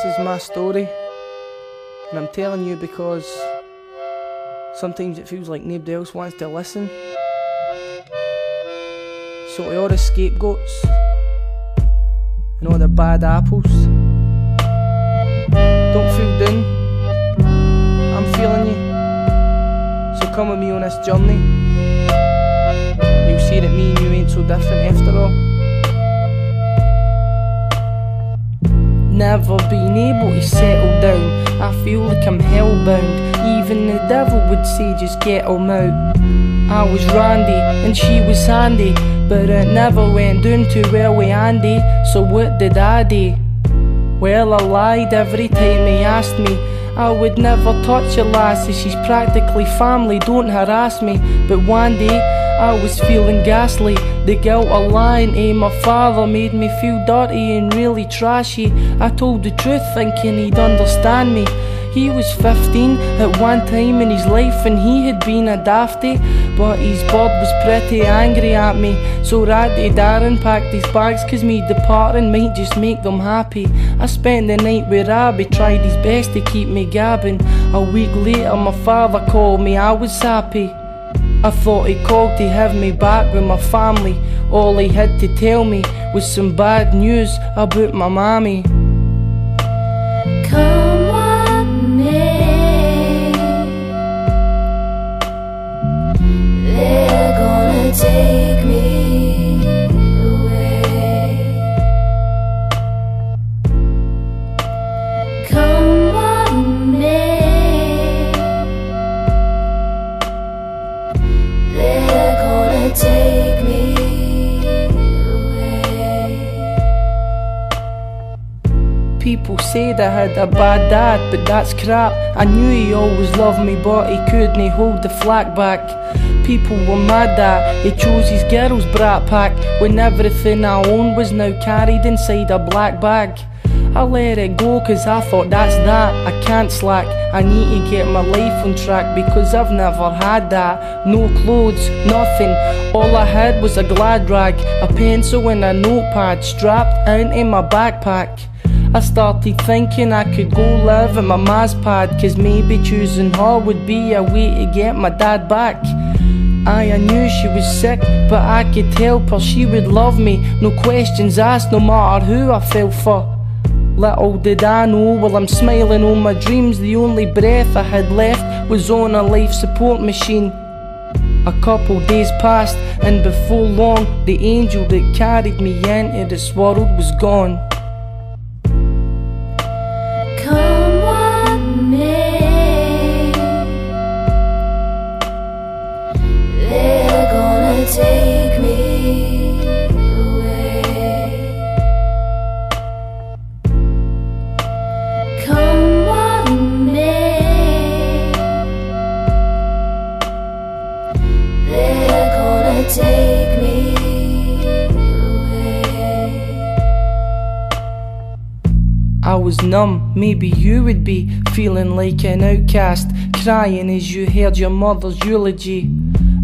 This is my story, and I'm telling you because sometimes it feels like nobody else wants to listen. So to all the scapegoats and all the bad apples, don't feel down, I'm feeling you. So come with me on this journey. You'll see that me and you ain't so different after all. Never been able to settle down, I feel like I'm hellbound. Even the devil would say just get 'em out. I was randy and she was handy, but it never went down too well with Andy. So what did I do? Well, I lied every time he asked me. I would never touch a lassie, she's practically family, don't harass me. But one day I was feeling ghastly. The guilt of lying to my father made me feel dirty and really trashy. I told the truth thinking he'd understand me. He was 15 at one time in his life and he had been a dafty, but his bird was pretty angry at me. So Ratty Darren packed his bags cause me departing might just make them happy. I spent the night with Abby, tried his best to keep me gabbing. A week later my father called me, I was happy. I thought he called to have me back with my family. All he had to tell me was some bad news about my mommy. Come on me, they're gonna take me away. Come on me, they're gonna take me away. People said I had a bad dad, but that's crap. I knew he always loved me, but he couldn't hold the flack back. People were mad that he chose his girl's brat pack, when everything I owned was now carried inside a black bag. I let it go cause I thought that's that, I can't slack. I need to get my life on track because I've never had that. No clothes, nothing, all I had was a glad rag, a pencil and a notepad strapped into my backpack. I started thinking I could go live at my ma's pad, cause maybe choosing her would be a way to get my dad back. I knew she was sick, but I could help her, she would love me, no questions asked, no matter who I fell for. Little did I know, while I'm smiling on my dreams, the only breath I had left was on a life support machine. A couple days passed, and before long, the angel that carried me into this world was gone. Come on me, they're gonna take me away. Come on me, they're gonna take me away. I was numb, maybe you would be feeling like an outcast, crying as you heard your mother's eulogy.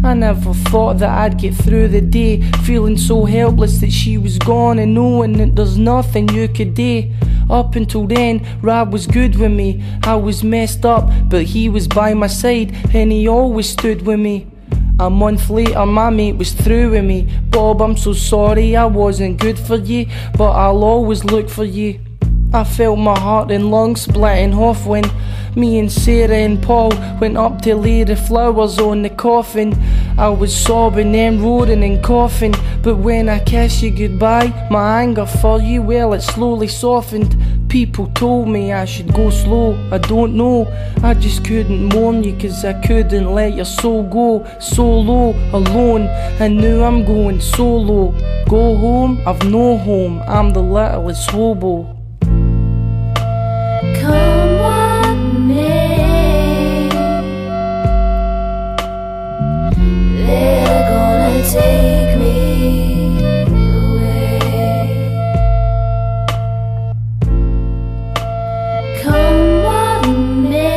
I never thought that I'd get through the day, feeling so helpless that she was gone and knowing that there's nothing you could do. Up until then, Rab was good with me. I was messed up, but he was by my side and he always stood with me. A month later my mate was through with me. Bob, I'm so sorry I wasn't good for you, but I'll always look for you. I felt my heart and lungs splitting half when me and Sarah and Paul went up to lay the flowers on the coffin. I was sobbing and roaring and coughing, but when I kissed you goodbye, my anger for you, well, it slowly softened. People told me I should go slow, I don't know, I just couldn't mourn you cause I couldn't let your soul go. So low, alone, and now I'm going solo. Go home, I've no home, I'm the littlest hobo. Come on me, they're gonna take me away. Come on me,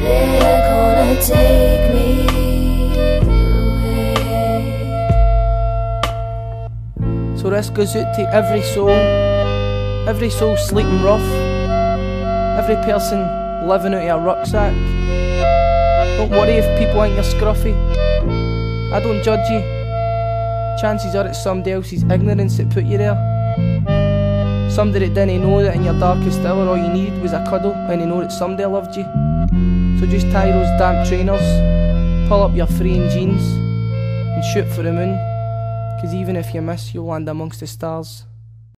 they're gonna take me away. So this goes out to every soul sleeping rough, every person living out of a rucksack. Don't worry if people think you're scruffy. I don't judge you. Chances are it's somebody else's ignorance that put you there. Somebody that didn't know that in your darkest hour all you needed was a cuddle and to know that somebody loved you. So just tie those damp trainers, pull up your fraying jeans and shoot for the moon, 'cause even if you miss, you'll land amongst the stars.